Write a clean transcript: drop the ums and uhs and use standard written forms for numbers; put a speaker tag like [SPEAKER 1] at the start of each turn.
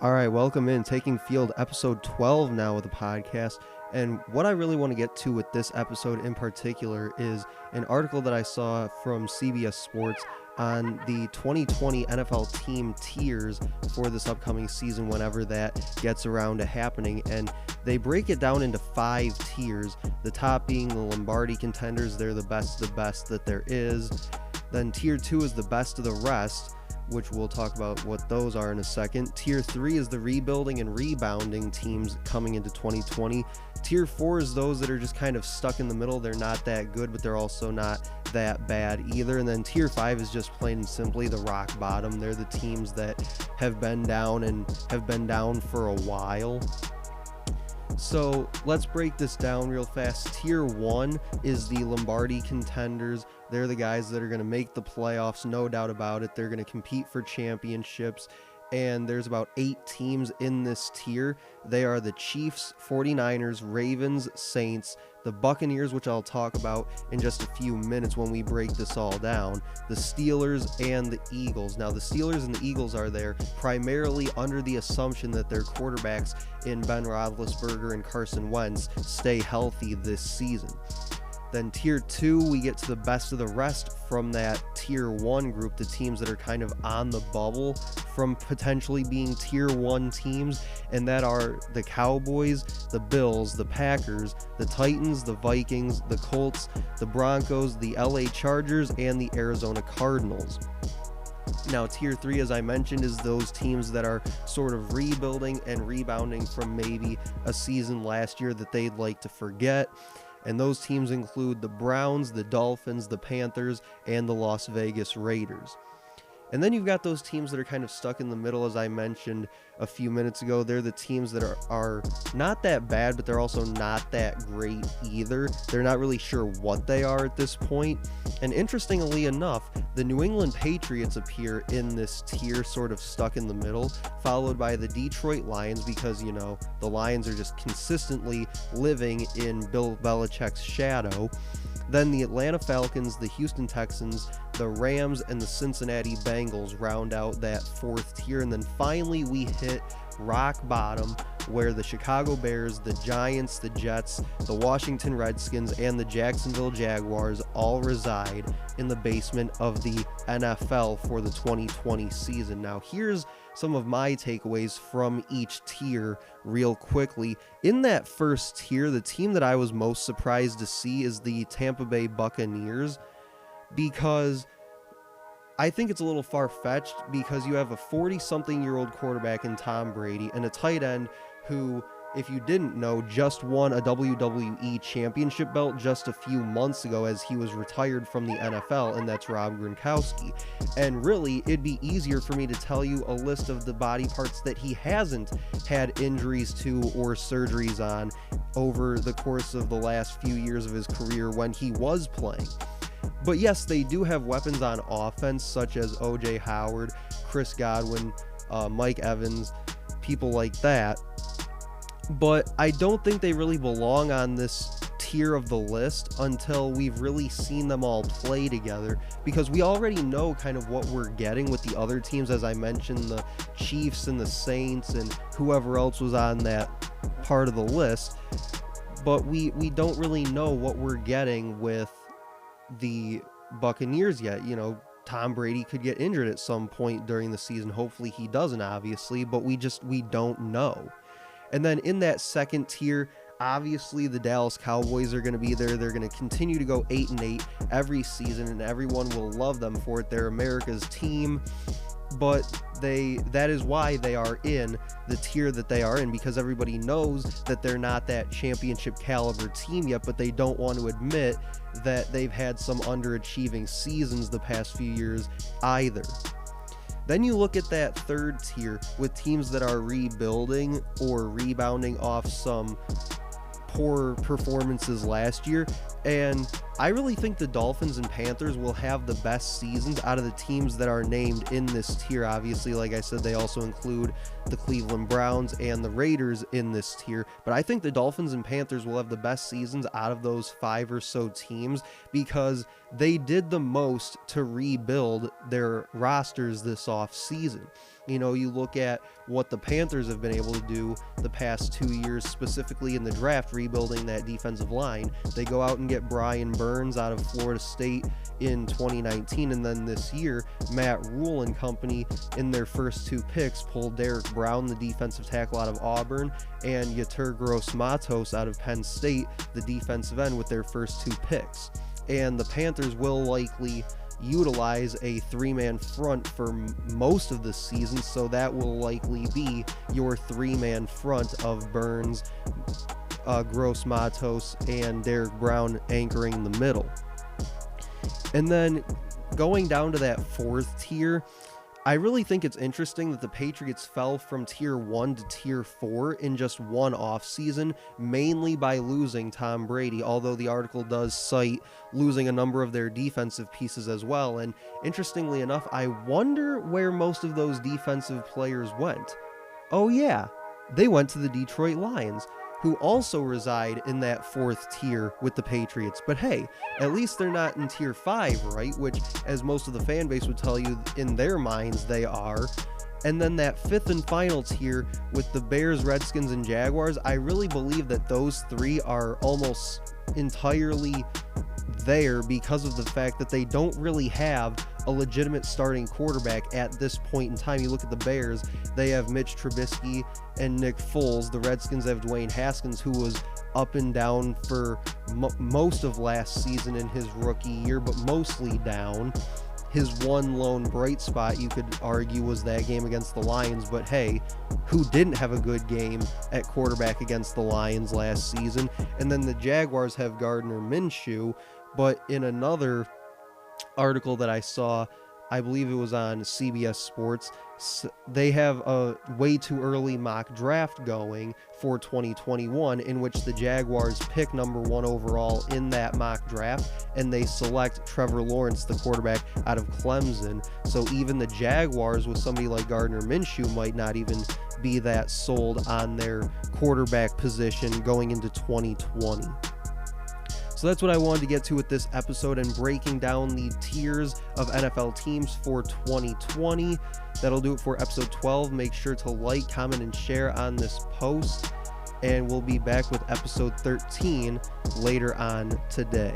[SPEAKER 1] All right, welcome in. Taking Field, episode 12 now of the podcast. And what I really want to get to with this episode in particular is an article that I saw from CBS Sports on the 2020 NFL team tiers for this upcoming season whenever that gets around to happening. And they break it down into 5 tiers, the top being the Lombardi contenders. They're the best that there is. Then tier 2 is the best of the rest, which we'll talk about what those are in a second. Tier 3 is the rebuilding and rebounding teams coming into 2020. Tier 4 is those that are just kind of stuck in the middle. They're not that good, but they're also not that bad either. And then Tier 5 is just plain and simply the rock bottom. They're the teams that have been down and have been down for a while. So let's break this down real fast. Tier 1 is the Lombardi contenders. They're the guys that are going to make the playoffs, no doubt about it. They're going to compete for championships, and there's about 8 teams in this tier. They are the Chiefs, 49ers, Ravens, Saints, the Buccaneers, which I'll talk about in just a few minutes when we break this all down, the Steelers, and the Eagles. Now, the Steelers and the Eagles are there primarily under the assumption that their quarterbacks in Ben Roethlisberger and Carson Wentz stay healthy this season. Then tier 2, we get to the best of the rest from that tier 1 group, the teams that are kind of on the bubble from potentially being tier 1 teams, and that are the Cowboys, the Bills, the Packers, the Titans, the Vikings, the Colts, the Broncos, the LA Chargers, and the Arizona Cardinals. Now, tier 3, as I mentioned, is those teams that are sort of rebuilding and rebounding from maybe a season last year that they'd like to forget. And those teams include the Browns, the Dolphins, the Panthers, and the Las Vegas Raiders. And then you've got those teams that are kind of stuck in the middle, as I mentioned a few minutes ago. They're the teams that are not that bad, but they're also not that great either. They're not really sure what they are at this point. And interestingly enough, the New England Patriots appear in this tier, sort of stuck in the middle, followed by the Detroit Lions, because, you know, the Lions are just consistently living in Bill Belichick's shadow. Then the Atlanta Falcons, the Houston Texans, the Rams, and the Cincinnati Bengals round out that 4th tier. And then finally we hit rock bottom, where the Chicago Bears, the Giants, the Jets, the Washington Redskins, and the Jacksonville Jaguars all reside in the basement of the NFL for the 2020 season. Now, here's some of my takeaways from each tier real quickly. In that first tier, the team that I was most surprised to see is the Tampa Bay Buccaneers, because I think it's a little far-fetched, because you have a 40-something-year-old quarterback in Tom Brady and a tight end who, if you didn't know, just won a WWE championship belt just a few months ago as he was retired from the NFL, and that's Rob Gronkowski. And really, it'd be easier for me to tell you a list of the body parts that he hasn't had injuries to or surgeries on over the course of the last few years of his career when he was playing. But yes, they do have weapons on offense, such as O.J. Howard, Chris Godwin, Mike Evans, people like that. But I don't think they really belong on this tier of the list until we've really seen them all play together, because we already know kind of what we're getting with the other teams, as I mentioned, the Chiefs and the Saints and whoever else was on that part of the list. But we don't really know what we're getting with the Buccaneers yet. You know, Tom Brady could get injured at some point during the season. Hopefully he doesn't, obviously, but we don't know. And then in that second tier, obviously the Dallas Cowboys are going to be there. They're going to continue to go 8-8 every season, and everyone will love them for it. They're America's team, but that is why they are in the tier that they are in, because everybody knows that they're not that championship caliber team yet, but they don't want to admit that they've had some underachieving seasons the past few years either. Then you look at that third tier with teams that are rebuilding or rebounding off some poor performances last year, and I really think the Dolphins and Panthers will have the best seasons out of the teams that are named in this tier. Obviously, like I said, they also include the Cleveland Browns and the Raiders in this tier, but I think the Dolphins and Panthers will have the best seasons out of those 5 or so teams, because they did the most to rebuild their rosters this off season. You look at what the Panthers have been able to do the past 2 years, specifically in the draft, rebuilding that defensive line. They go out and get Brian Burns out of Florida State in 2019, and then this year, Matt Rule and company, in their first 2 picks, pulled Derek Brown, the defensive tackle out of Auburn, and Yetur Gross-Matos out of Penn State, the defensive end, with their first 2 picks. And the Panthers will likely utilize a 3-man front for most of the season, so that will likely be your 3-man front of Burns, Gross-Matos, and Derek Brown anchoring the middle. And then going down to that 4th tier, I really think it's interesting that the Patriots fell from tier 1 to tier 4 in just one offseason, mainly by losing Tom Brady, although the article does cite losing a number of their defensive pieces as well. And interestingly enough, I wonder where most of those defensive players went. Oh yeah, they went to the Detroit Lions, who also reside in that 4th tier with the Patriots. But hey, at least they're not in tier 5, right? Which, as most of the fan base would tell you, in their minds they are. And then that 5th and final tier with the Bears, Redskins, and Jaguars, I really believe that those 3 are almost entirely there because of the fact that they don't really have a legitimate starting quarterback at this point in time. You look at the Bears, they have Mitch Trubisky and Nick Foles. The Redskins have Dwayne Haskins, who was up and down for most of last season in his rookie year, but mostly down. His one lone bright spot, you could argue, was that game against the Lions, but hey, who didn't have a good game at quarterback against the Lions last season? And then the Jaguars have Gardner Minshew, but in another article that I saw, I believe it was on CBS Sports, they have a way too early mock draft going for 2021 in which the Jaguars pick number 1 overall in that mock draft, and they select Trevor Lawrence, the quarterback out of Clemson. So even the Jaguars with somebody like Gardner Minshew might not even be that sold on their quarterback position going into 2020. So that's what I wanted to get to with this episode and breaking down the tiers of NFL teams for 2020. That'll do it for episode 12. Make sure to like, comment, and share on this post. And we'll be back with episode 13 later on today.